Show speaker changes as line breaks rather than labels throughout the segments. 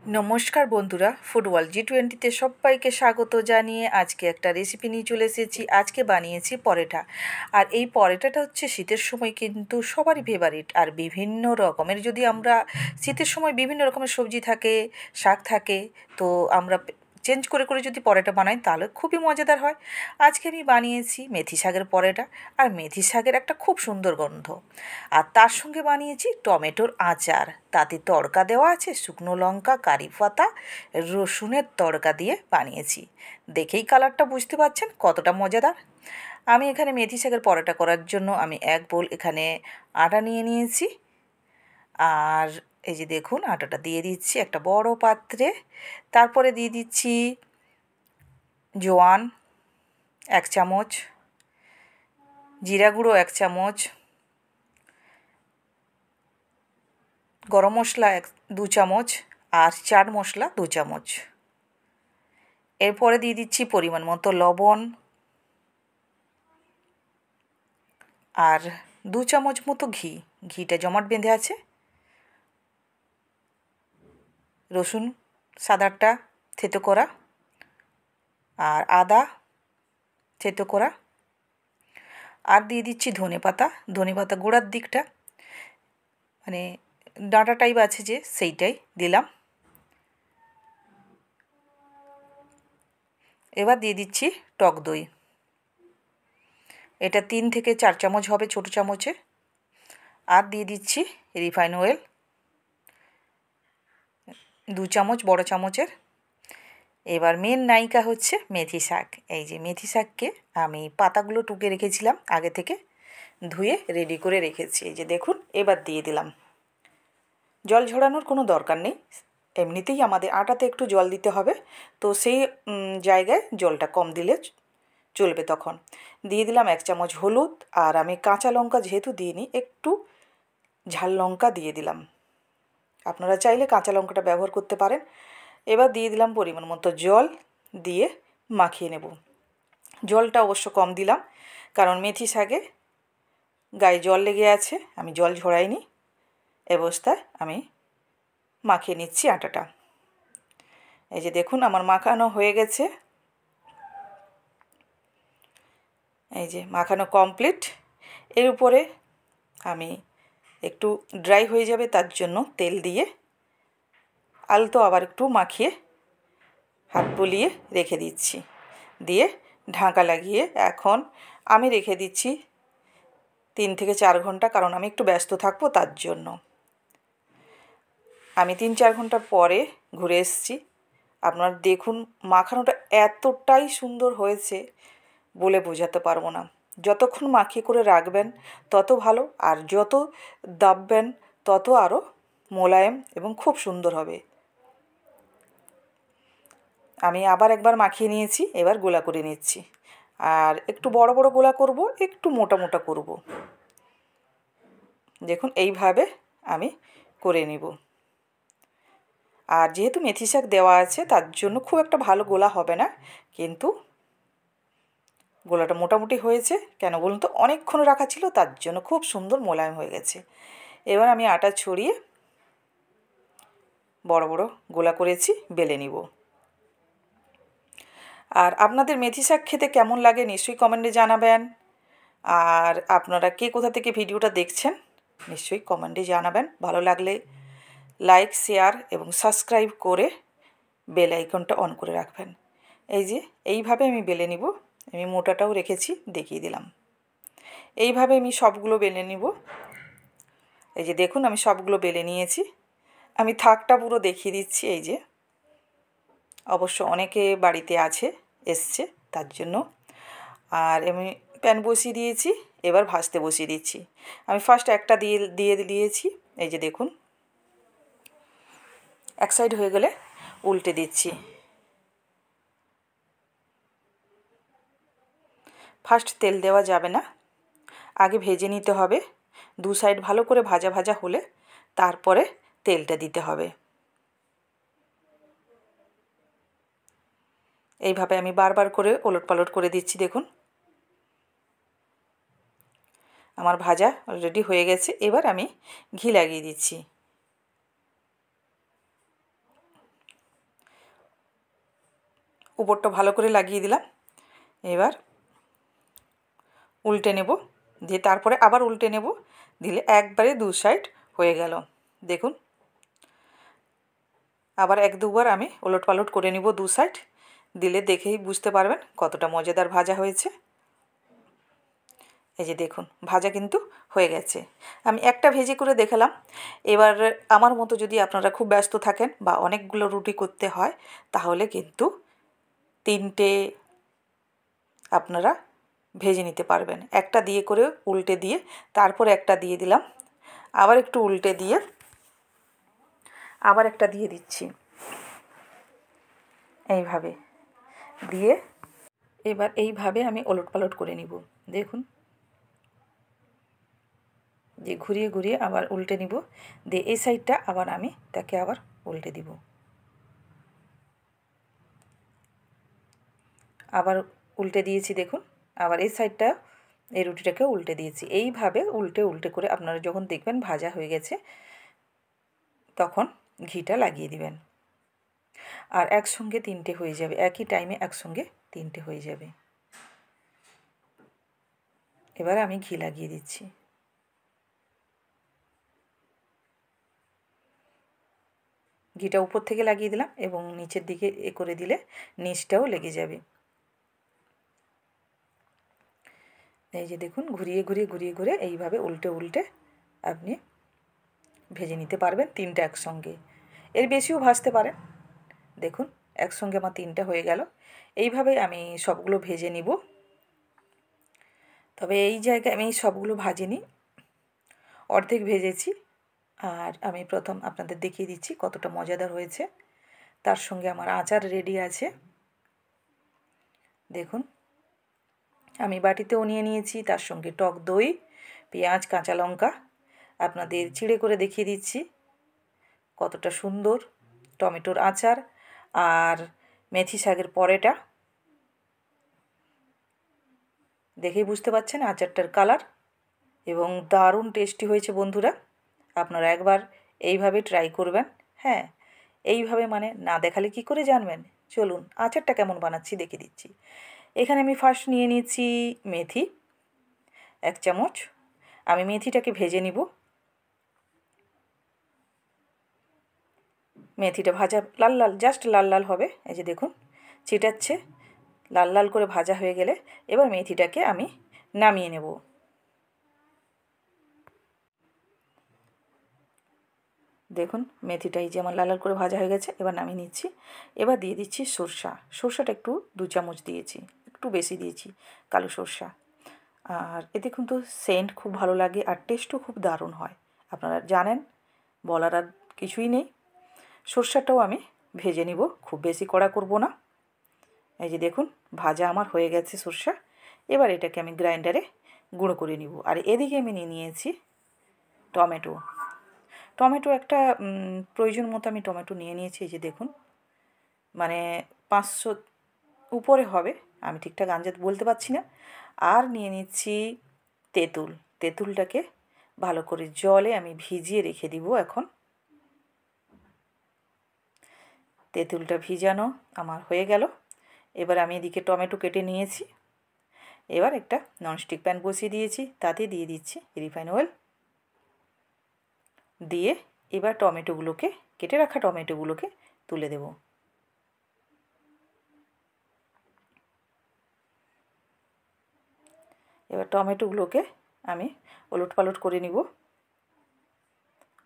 নমস্কার বন্ধুরা, ফুটবল G20-তে সবাইকে স্বাগত জানিয়ে আজকে একটা রেসিপি নিয়ে চলে এসেছি। আজকে বানিয়েছি পরোটা। আর এই পরোটাটা হচ্ছে শীতের সময় কিন্তু সবারই ফেভারিট। আর বিভিন্ন রকমের, যদি আমরা শীতের সময় বিভিন্ন রকমের সবজি থাকে, শাক থাকে, তো আমরা চেঞ্জ করে করে যদি পরোটা বানাই তাহলে খুবই মজাদার হয়। আজকে আমি বানিয়েছি মেথি শাকের পরোটা। আর মেথি শাকের একটা খুব সুন্দর গন্ধ। আর তার সঙ্গে বানিয়েছি টমেটোর আচার, তাতে তড়কা দেওয়া আছে শুকনো লঙ্কা, কারি পাতা, রসুনের তড়কা দিয়ে বানিয়েছি। দেখেই কালারটা বুঝতে পারছেন কতটা মজাদার। আমি এখানে মেথি শাকের পরোটা করার জন্য আমি 1 বোল এখানে আটা নিয়ে নিয়েছি। আর এই যে দেখুন, আটাটা দিয়ে দিচ্ছি একটা বড় পাত্রে। তারপরে দিয়ে দিচ্ছি জোয়ান 1 চামচ, জিরা গুঁড়ো 1 চামচ, গরম মশলা 2 চামচ, আর চাট মশলা 2 চামচ। এরপরে দিয়ে দিচ্ছি পরিমাণ মতো লবণ, আর 2 চামচ মতো ঘি। ঘিটা জমাট বেঁধে আছে। রসুন সাদাটা থেতো করা, আর আদা থেতো করা, আর দিয়ে দিচ্ছি ধনেপাতা। ধনেপাতা গোড়ার দিকটা, মানে ডাঁটা টাইপ আছে যে, সেইটাই দিলাম। এবার দিয়ে দিচ্ছি টক দই। এটা 3 থেকে 4 চামচ হবে ছোটো চামচে। আর দিয়ে দিচ্ছি রিফাইন অয়েল 2 চামচ বড় চামচের। এবার মেন নায়িকা হচ্ছে মেথি শাক। এই যে মেথি শাককে আমি পাতাগুলো টুকে রেখেছিলাম আগে থেকে, ধুয়ে রেডি করে রেখেছি। এই যে দেখুন, এবার দিয়ে দিলাম। জল ঝরানোর কোনো দরকার নেই, এমনিতেই আমাদের আটাতে একটু জল দিতে হবে, তো সেই জায়গায় জলটা কম দিলে চলবে। তখন দিয়ে দিলাম 1 চামচ হলুদ, আর আমি কাঁচা লঙ্কা যেহেতু দিইনি, একটু ঝাল লঙ্কা দিয়ে দিলাম। আপনারা চাইলে কাঁচা লঙ্কাটা ব্যবহার করতে পারেন। এবার দিয়ে দিলাম পরিমাণ মতো জল, দিয়ে মাখিয়ে নেব। জলটা অবশ্য কম দিলাম, কারণ মেথি শাকে গায়ে জল লেগে আছে, আমি জল ঝরাইনি। অবস্থায় আমি মাখিয়ে নিচ্ছি আটাটা। এই যে দেখুন, আমার মাখানো হয়ে গেছে। এই যে মাখানো কমপ্লিট। এর উপরে আমি একটু ড্রাই হয়ে যাবে তার জন্য তেল দিয়ে আলতো আবার একটু মাখিয়ে হাত বুলিয়ে রেখে দিচ্ছি। দিয়ে ঢাকা লাগিয়ে এখন আমি রেখে দিচ্ছি 3 থেকে 4 ঘন্টা, কারণ আমি একটু ব্যস্ত থাকবো তার জন্য। আমি 3-4 ঘন্টা পরে ঘুরে এসেছি। আপনারা দেখুন, মাখানোটা এতটাই সুন্দর হয়েছে বলে বোঝাতে পারবো না। যতক্ষণ মাখিয়ে করে রাখবেন তত ভালো, আর যত দাববেন তত আরও মোলায়েম এবং খুব সুন্দর হবে। আমি আবার একবার মাখিয়ে নিয়েছি, এবার গোলা করে নিচ্ছি। আর একটু বড় বড় গোলা করব, একটু মোটা মোটা করব। দেখুন এইভাবে আমি করে নেব। আর যেহেতু মেথি শাক দেওয়া আছে তার জন্য খুব একটা ভালো গোলা হবে না, কিন্তু গোলাটা মোটামুটি হয়েছে। কেন বলুন তো, অনেকক্ষণ রাখা ছিল তার জন্য খুব সুন্দর মোলায়েম হয়ে গেছে। এবার আমি আটা ছড়িয়ে বড় বড় গোলা করেছি, বেলে নিব। আর আপনাদের মেথি শাক খেতে কেমন লাগে নিশ্চয়ই কমেন্টে জানাবেন। আর আপনারা কে কোথা থেকে ভিডিওটা দেখছেন নিশ্চয়ই কমেন্টে জানাবেন। ভালো লাগলে লাইক, শেয়ার এবং সাবস্ক্রাইব করে বেল আইকনটা অন করে রাখবেন। এই যে এইভাবে আমি বেলে নিব। আমি মোটাটাও রেখেছি, দেখিয়ে দিলাম। এইভাবে আমি সবগুলো বেলে নিব। এই যে দেখুন, আমি সবগুলো বেলে নিয়েছি। আমি থাকটা পুরো দেখিয়ে দিচ্ছি। এই যে, অবশ্য অনেকে বাড়িতে এসছে তার জন্য। আর আমি প্যান বসিয়ে দিয়েছি, এবার ভাজতে বসিয়ে দিচ্ছি। আমি ফার্স্ট একটা দিয়ে দিয়েছি। এই যে দেখুন, এক সাইড হয়ে গেলে উল্টে দিচ্ছি। ফার্স্ট তেল দেওয়া যাবে না, আগে ভেজে নিতে হবে। 2 সাইড ভালো করে ভাজা ভাজা হলে তারপরে তেলটা দিতে হবে। এইভাবে আমি বারবার করে ওলটপালট করে দিচ্ছি। দেখুন, আমার ভাজা অলরেডি হয়ে গেছে। এবার আমি ঘি লাগিয়ে দিচ্ছি। উপরটা ভালো করে লাগিয়ে দিলাম। এবার উল্টে নেব, দিয়ে তারপরে আবার উল্টে নেব, দিলে একবারে দু সাইড হয়ে গেল। দেখুন আবার এক দুবার আমি ওলট পালট করে নিব দু সাইড, দিলে দেখেই বুঝতে পারবেন কতটা মজাদার ভাজা হয়েছে। এই যে দেখুন ভাজা কিন্তু হয়ে গেছে। আমি একটা ভেজে করে দেখালাম। এবার আমার মতো যদি আপনারা খুব ব্যস্ত থাকেন বা অনেকগুলো রুটি করতে হয়, তাহলে কিন্তু 3টে আপনারা ভেজে নিতে পারবেন। একটা দিয়ে করে উল্টে দিয়ে তারপর একটা দিয়ে দিলাম, আবার একটু উল্টে দিয়ে আবার একটা দিয়ে দিচ্ছি, এইভাবে দিয়ে এবার এইভাবে আমি ওলট পালট করে নিব। দেখুন যে ঘুরিয়ে ঘুরিয়ে আবার উল্টে নিব, দিয়ে এই সাইডটা আবার আমি তাকে আবার উল্টে দিব, আবার উল্টে দিয়েছি। দেখুন আবার এই সাইডটা এই রুটিটাকে উল্টে দিয়েছি। এইভাবে উল্টে উল্টে করে আপনারা যখন দেখবেন ভাজা হয়ে গেছে তখন ঘিটা লাগিয়ে দিবেন, আর একসঙ্গে 3টে হয়ে যাবে, একই টাইমে একসঙ্গে 3টে হয়ে যাবে। এবার আমি ঘি লাগিয়ে দিচ্ছি। ঘিটা উপর থেকে লাগিয়ে দিলাম এবং নিচের দিকে এ করে দিলে নিচটাও লেগে যাবে। এই যে দেখুন ঘুরিয়ে ঘুরিয়ে ঘুরিয়ে ঘুরিয়ে এইভাবে উল্টে উল্টে আপনি ভেজে নিতে পারবেন 3টে একসঙ্গে। এর বেশিও ভাজতে পারেন। দেখুন একসঙ্গে আমার 3টে হয়ে গেল। এইভাবে আমি সবগুলো ভেজে নিব। তবে এই জায়গায় আমি সবগুলো ভাজিনি, অর্ধেক ভেজেছি। আর আমি প্রথম আপনাদের দেখিয়ে দিচ্ছি কতটা মজাদার হয়েছে। তার সঙ্গে আমার আচার রেডি আছে। দেখুন আমি বাটিতেও নিয়ে নিয়েছি, তার সঙ্গে টক দই, পেঁয়াজ, কাঁচা লঙ্কা আপনাদের চিড়ে করে দেখিয়ে দিচ্ছি কতটা সুন্দর, টমেটোর আচার আর মেথি শাকের পরেটা। দেখেই বুঝতে পারছেন আচারটার কালার, এবং দারুণ টেস্টি হয়েছে বন্ধুরা। আপনারা একবার এইভাবে ট্রাই করবেন। হ্যাঁ, এইভাবে মানে না দেখালে কি করে জানবেন। চলুন আচারটা কেমন বানাচ্ছি দেখে দিচ্ছি। এখানে আমি ফার্স্ট নিয়ে নিয়েছি মেথি 1 চামচ। আমি মেথিটাকে ভেজে নিব। মেথিটা ভাজা লাল লাল, জাস্ট লাল লাল হবে। এই যে দেখুন ছিটাচ্ছে, লাল লাল করে ভাজা হয়ে গেলে এবার মেথিটাকে আমি নামিয়ে নেব। দেখুন মেথিটা এই যে আমার লাল লাল করে ভাজা হয়ে গেছে, এবার নামিয়ে নিচ্ছি। এবার দিয়ে দিচ্ছি সরষা। সরষাটা একটু 2 চামচ দিয়েছি, একটু বেশি দিয়েছি কালো সরষা। আর এতে কিন্তু সেন্ট খুব ভালো লাগে আর টেস্টও খুব দারুণ হয়। আপনারা জানেন, বলার আর কিছুই নেই। সরষাটাও আমি ভেজে নিব, খুব বেশি কড়া করব না। এই যে দেখুন ভাজা আমার হয়ে গেছে সরষা। এবার এটাকে আমি গ্রাইন্ডারে গুঁড়ো করে নিব। আর এদিকে আমি নিয়ে নিয়েছি টমেটো। টমেটো একটা প্রয়োজন মতো আমি টমেটো নিয়ে নিয়েছি। এই যে দেখুন মানে 500 উপরে হবে, আমি ঠিকঠাক আন্দাজ বলতে পারছি না। আর নিয়ে নিচ্ছি তেঁতুল। তেঁতুলটাকে ভালো করে জলে আমি ভিজিয়ে রেখে দিব এখন। তেঁতুলটা ভিজানো আমার হয়ে গেল। এবার আমি এদিকে টমেটো কেটে নিয়েছি। এবার একটা ননস্টিক প্যান বসিয়ে দিয়েছি, তাতে দিয়ে দিচ্ছি রিফাইন অয়েল। দিয়ে এবার টমেটোগুলোকে, কেটে রাখা টমেটোগুলোকে তুলে দেব। এবার টমেটোগুলোকে আমি ওলট পালট করে নিব।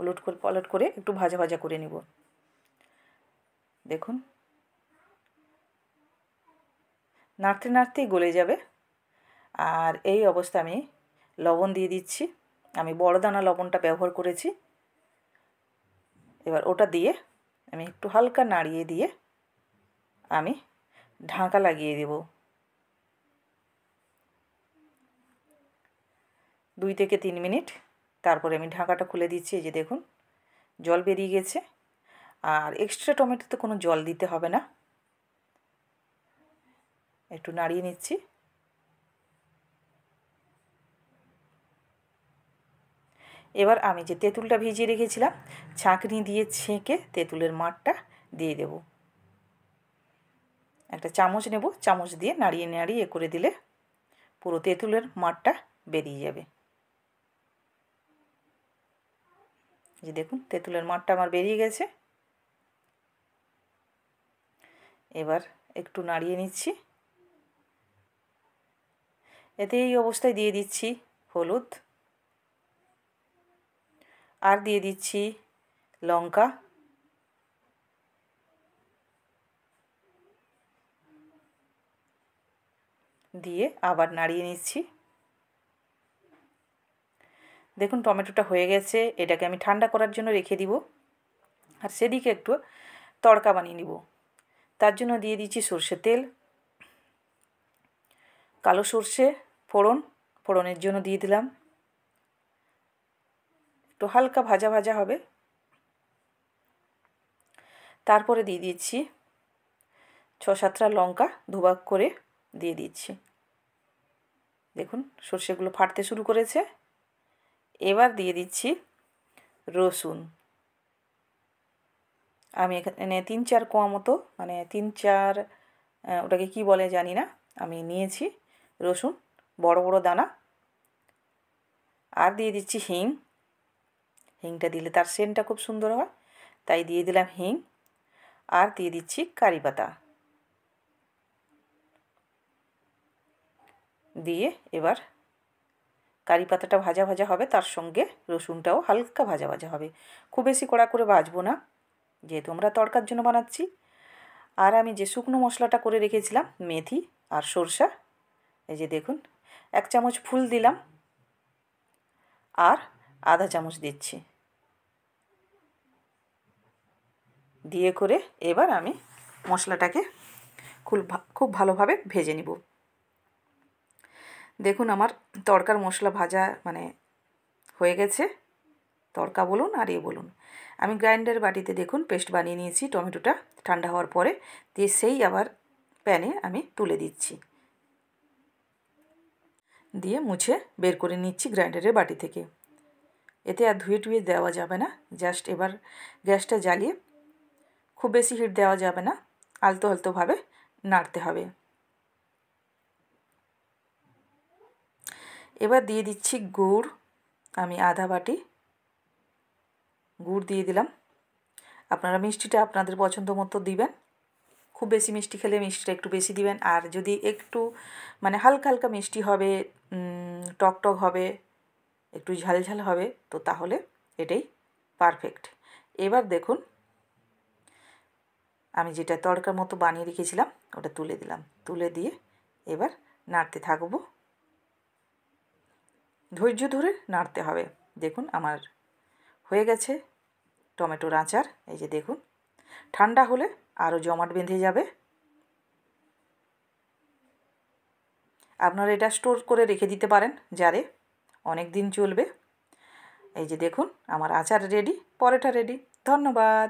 ওলট পালট করে একটু ভাজা ভাজা করে নিব। দেখুন নাড়তে নাড়তেই গলে যাবে। আর এই অবস্থা আমি লবণ দিয়ে দিচ্ছি। আমি বড় দানা লবণটা ব্যবহার করেছি। এবার ওটা দিয়ে আমি একটু হালকা নাড়িয়ে দিয়ে আমি ঢাকা লাগিয়ে দেব। 2 থেকে 3 মিনিট। তারপরে আমি ঢাকাটা খুলে দিচ্ছি। এই যে দেখুন জল বেরিয়ে গেছে। আর এক্সট্রা টমেটোতে কোনো জল দিতে হবে না। একটু নাড়িয়ে নিচ্ছি। এবার আমি যে তেঁতুলটা ভিজিয়ে রেখেছিলাম, ছাঁকনি দিয়ে ছেঁকে তেঁতুলের মাঠটা দিয়ে দেব। একটা চামচ নেব, চামচ দিয়ে নাড়িয়ে নাড়িয়ে করে দিলে পুরো তেঁতুলের মাঠটা বেরিয়ে যাবে। যে দেখুন তেঁতুলের মাঠটা আমার বেরিয়ে গেছে। এবার একটু নাড়িয়ে নিচ্ছি। এতে এই অবস্থায় দিয়ে দিচ্ছি হলুদ, আর দিয়ে দিচ্ছি লঙ্কা, দিয়ে আবার নাড়িয়ে নিচ্ছি। দেখুন টমেটোটা হয়ে গেছে। এটাকে আমি ঠান্ডা করার জন্য রেখে দিব, আর সেদিকে একটু তড়কা বানিয়ে নিব। তার জন্য দিয়ে দিচ্ছি সর্ষের তেল, কালো সর্ষে ফোড়নের জন্য দিয়ে দিলাম। একটু হালকা ভাজা ভাজা হবে। তারপরে দিয়ে দিচ্ছি 6-7টা লঙ্কা দুভাগ করে দিয়ে দিচ্ছি। দেখুন সর্ষেগুলো ফাটতে শুরু করেছে। এবার দিয়ে দিচ্ছি রসুন। আমি এখানে 3-4 কোয়া মতো, মানে 3-4 ওটাকে কি বলে জানি না, আমি নিয়েছি রসুন, বড় বড় দানা। আর দিয়ে দিচ্ছি হিং। হিংটা দিলে তার সেন্টটা খুব সুন্দর হয়, তাই দিয়ে দিলাম হিং। আর দিয়ে দিচ্ছি কারি পাতা। দিয়ে এবার কারি পাতাটা ভাজা ভাজা হবে, তার সঙ্গে রসুনটাও হালকা ভাজা ভাজা হবে। খুব বেশি কড়া করে ভাজবো না, যেহেতু আমরা তড়কার জন্য বানাচ্ছি। আর আমি যে শুকনো মশলাটা করে রেখেছিলাম মেথি আর সরষা, এই যে দেখুন 1 চামচ ফুল দিলাম, আর আধা চামচ দিচ্ছি। দিয়ে করে এবার আমি মশলাটাকে খুব ভালোভাবে ভেজে নিব। দেখুন আমার তড়কার মশলা ভাজা মানে হয়ে গেছে। তড়কা বলুন আর বলুন। আমি গ্রাইন্ডার বাটিতে দেখুন পেস্ট বানিয়ে নিয়েছি টমেটোটা ঠান্ডা হওয়ার পরে, দিয়ে সেই আবার প্যানে আমি তুলে দিচ্ছি, দিয়ে মুছে বের করে নিচ্ছি গ্রাইন্ডারের বাটি থেকে। এতে আর ধুয়ে টুয়ে দেওয়া যাবে না। জাস্ট এবার গ্যাসটা জ্বালিয়ে, খুব বেশি হিট দেওয়া যাবে না, আলতো আলতোভাবে নাড়তে হবে। এবার দিয়ে দিচ্ছি গুড়। আমি আধা বাটি গুড় দিয়ে দিলাম। আপনারা মিষ্টিটা আপনাদের পছন্দ মতো দিবেন। খুব বেশি মিষ্টি খেলে মিষ্টিটা একটু বেশি দিবেন, আর যদি একটু মানে হালকা হালকা মিষ্টি হবে, টক টক হবে, একটু ঝাল ঝাল হবে, তো তাহলে এটাই পারফেক্ট। এবার দেখুন আমি যেটা তড়কার মতো বানিয়ে রেখেছিলাম ওটা তুলে দিলাম। তুলে দিয়ে এবার নাড়তে থাকবো, ধৈর্য ধরে নাড়তে হবে। দেখুন আমার হয়ে গেছে টমেটোর আচার। এই যে দেখুন, ঠান্ডা হলে আরও জমাট বেঁধে যাবে। আপনারা এটা স্টোর করে রেখে দিতে পারেন জারে, অনেক দিন চলবে। এই যে দেখুন আমার আচার রেডি, পরোটা রেডি। ধন্যবাদ।